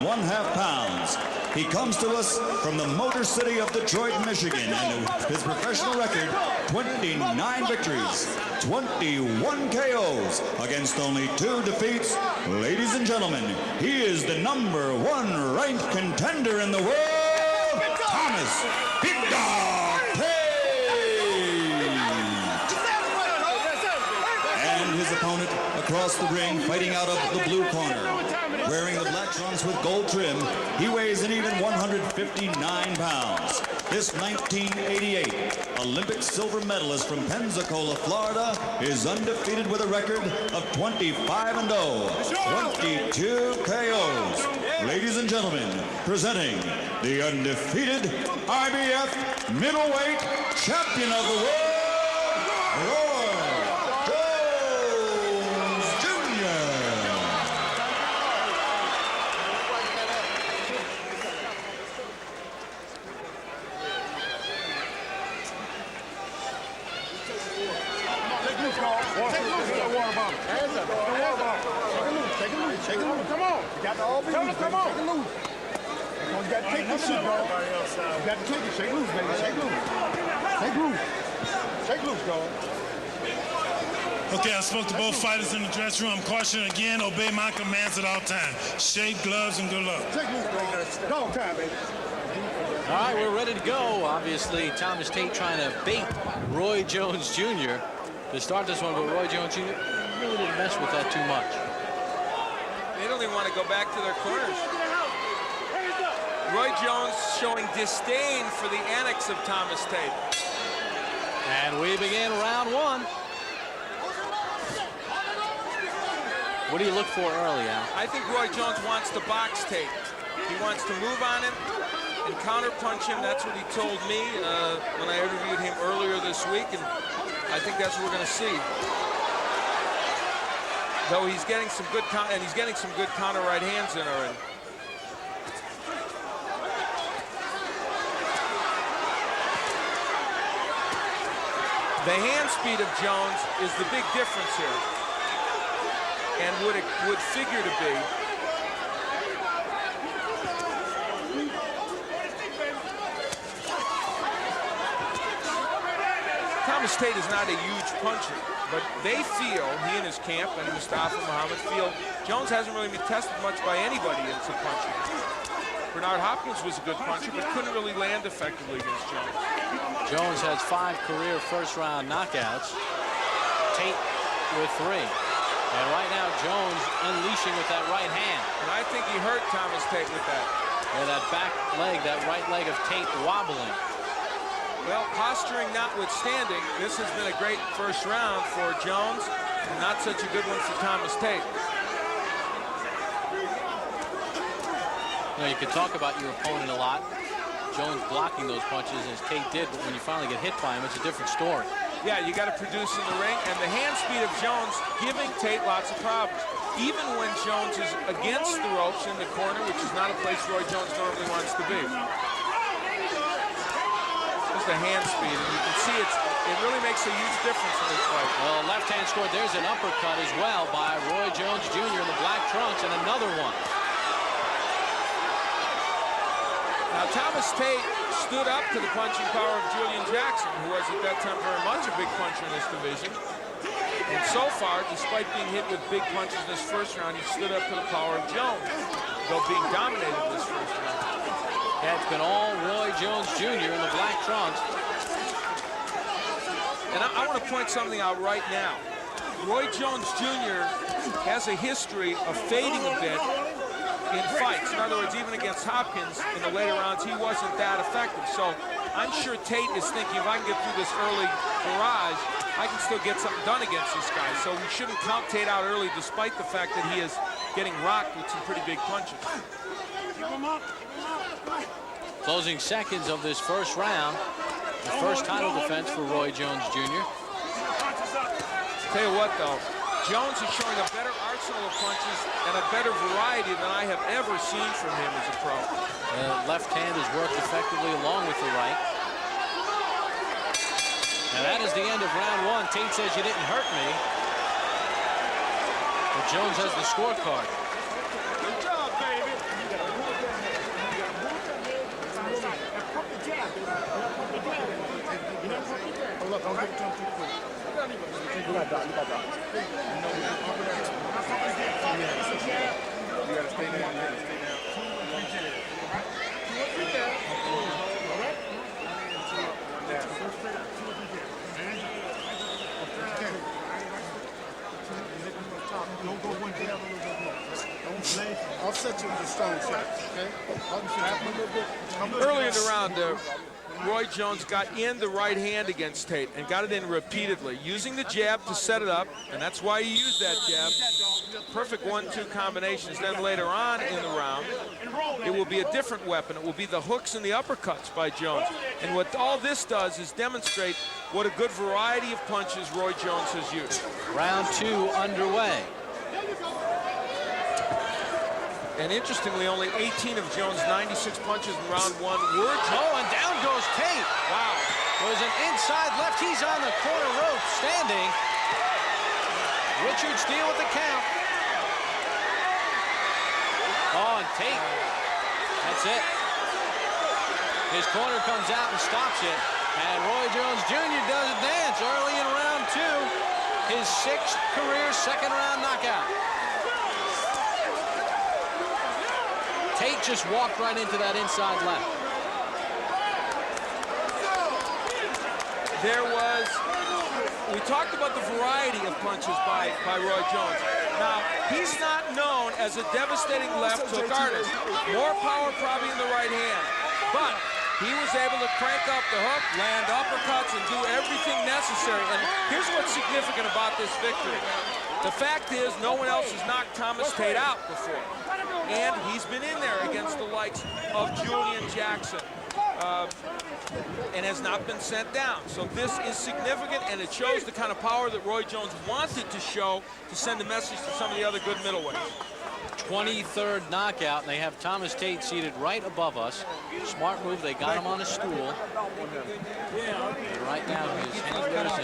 1/2 pounds. He comes to us from the Motor City of Detroit, Michigan, and his professional record, 29 victories, 21 KOs, against only 2 defeats. Ladies and gentlemen, he is the #1 ranked contender in the world, Thomas Big Dog Tate. And his opponent across the ring, fighting out of the blue corner, wearing the black trunks with gold trim, he weighs an even 159 pounds. This 1988 Olympic silver medalist from Pensacola, Florida, is undefeated with a record of 25-0, 22 KOs. Ladies and gentlemen, presenting the undefeated IBF middleweight champion of the world, Shake it loose. Come on. You got to all be loose. Come on. Shake it loose. You got to take this shit, bro. You got to take it. Shake loose, baby. Shake loose. Shake loose. Shake loose, dog. Okay, I spoke to both fighters in the dressing room. I'm cautioning again, obey my commands at all times. Shake, gloves, and good luck. Shake loose, dog. Dog time, baby. All right, we're ready to go. Obviously, Thomas Tate trying to bait Roy Jones Jr. to start this one, but Roy Jones Jr. really didn't mess with that too much. They don't even want to go back to their corners. Roy Jones showing disdain for the annex of Thomas Tate. And we begin round 1. What do you look for early, Al? I think Roy Jones wants to box Tate. He wants to move on him and counter-punch him. That's what he told me when I interviewed him earlier this week, and I think that's what we're going to see. Though he's getting some good counter right hands in already. The hand speed of Jones is the big difference here, and would figure to be. Thomas Tate is not a huge puncher, but they feel, he and his camp and Mustafa Muhammad feel, Jones hasn't really been tested much by anybody as a puncher. Bernard Hopkins was a good puncher, but couldn't really land effectively against Jones. Jones has 5 career first-round knockouts. Tate with 3. And right now, Jones unleashing with that right hand. And I think he hurt Thomas Tate with that. Yeah, that back leg, that right leg of Tate wobbling. Well, posturing notwithstanding, this has been a great first round for Jones, and not such a good one for Thomas Tate. You know, you can talk about your opponent a lot, Jones blocking those punches as Tate did, but when you finally get hit by him, it's a different story. Yeah, you got to produce in the ring, and the hand speed of Jones giving Tate lots of problems. Even when Jones is against the ropes in the corner, which is not a place Roy Jones normally wants to be. The hand speed, and you can see it really makes a huge difference in this fight. Well, left hand scored. There's an uppercut as well by Roy Jones Jr. in the black trunks, and another one. Now, Thomas Tate stood up to the punching power of Julian Jackson, who was at that time very much a big puncher in this division. And so far, despite being hit with big punches in this first round, he stood up to the power of Jones, though being dominated this first round. Yeah, it's been all Roy Jones Jr. in the black trunks. And I want to point something out right now. Roy Jones Jr. has a history of fading a bit in fights. In other words, even against Hopkins in the later rounds, he wasn't that effective. So I'm sure Tate is thinking, if I can get through this early barrage, I can still get something done against this guy. So we shouldn't count Tate out early, despite the fact that he is getting rocked with some pretty big punches. Closing seconds of this first round. The first title defense for Roy Jones Jr. Tell you what, though, Jones is showing a better arsenal of punches and a better variety than I have ever seen from him as a pro. The left hand has worked effectively along with the right. And that is the end of round 1. Tate says, you didn't hurt me. But Jones has the scorecard. Good job, baby. drop. You gotta stay down. You gotta stay down. Don't go one down a little bit more. Don't play. I'll set you with a strong shot, okay? I'll just happen a little bit. Early in the round, Roy Jones got in the right hand against Tate and got it in repeatedly, using the jab to set it up, and that's why he used that jab. Perfect 1-2 combinations. Then later on in the round, it will be a different weapon. It will be the hooks and the uppercuts by Jones. And what all this does is demonstrate what a good variety of punches Roy Jones has used. Round 2 underway. And interestingly, only 18 of Jones' 96 punches in round 1 were. Oh, and down goes Tate. Wow. There's an inside left. He's on the corner rope standing. Richard Steele with the count. Oh, and Tate. That's it. His corner comes out and stops it. And Roy Jones Jr. does a dance early in round 2. His 6th career second-round knockout. Tate just walked right into that inside left. We talked about the variety of punches by Roy Jones. Now, he's not known as a devastating left hook artist. More power probably in the right hand. But he was able to crank up the hook, land uppercuts, and do everything necessary. And here's what's significant about this victory. The fact is, no one else has knocked Thomas Tate out before. And he's been in there against the likes of Julian Jackson and has not been sent down. So this is significant, and it shows the kind of power that Roy Jones wanted to show to send a message to some of the other good middleweights. 23rd knockout, and they have Thomas Tate seated right above us. Smart move, they got him on a stool. And right now, his handlers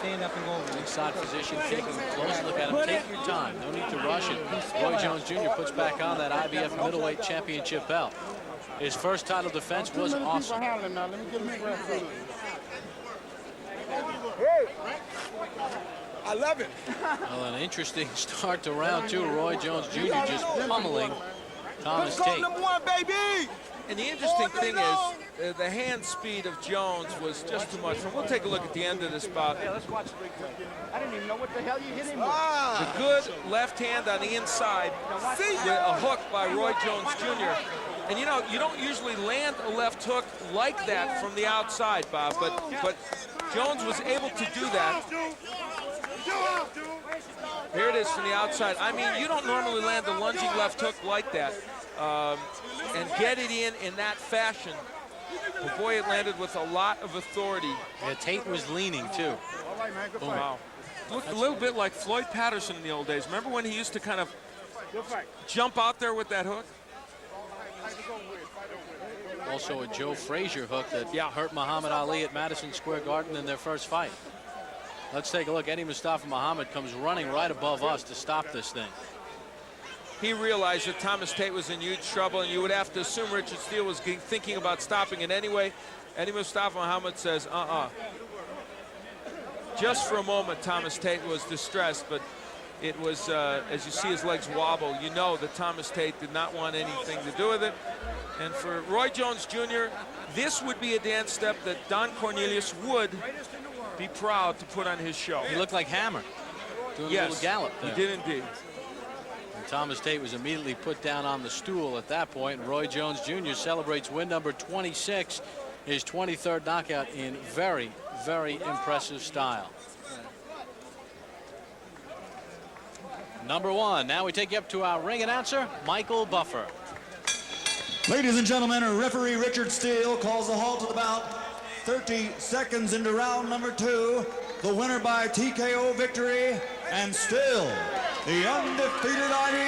in inside position, taking a close look at him. Take your time, no need to rush it. Roy Jones Jr. puts back on that IBF middleweight championship belt. His first title defense was awesome. I love it. Well, an interesting start to round 2. Roy Jones Jr. just pummeling Thomas Tate. Number 1, baby. And the interesting thing is, the hand speed of Jones was just too much. And we'll take a look at the end of this bout. Yeah, let's watch the replay. I didn't even know what the hell you hit him with. The good left hand on the inside with a hook by Roy Jones Jr. And you know, you don't usually land a left hook like that from the outside, Bob, but Jones was able to do that. Here it is from the outside. I mean, you don't normally land a lunging left hook like that and get it in that fashion. But boy, it landed with a lot of authority. Yeah, Tate was leaning, too. Wow. Looked a little bit like Floyd Patterson in the old days. Remember when he used to kind of jump out there with that hook? Also a Joe Frazier hook that hurt Muhammad Ali at Madison Square Garden in their first fight. Let's take a look. Eddie Mustafa Muhammad comes running right above us to stop this thing. He realized that Thomas Tate was in huge trouble, and you would have to assume Richard Steele was thinking about stopping it anyway. Eddie Mustafa Muhammad says, Just for a moment, Thomas Tate was distressed, but it was, as you see his legs wobble, you know that Thomas Tate did not want anything to do with it. And for Roy Jones Jr., this would be a dance step that Don Cornelius would be proud to put on his show. He looked like Hammer doing a little gallop there. He did indeed. And Thomas Tate was immediately put down on the stool at that point. And Roy Jones Jr. celebrates win number 26, his 23rd knockout in very, very impressive style. Number 1. Now we take you up to our ring announcer, Michael Buffer. Ladies and gentlemen, referee Richard Steele calls a halt to the bout. 30 seconds into round number 2. The winner by TKO victory, and still the undefeated IBF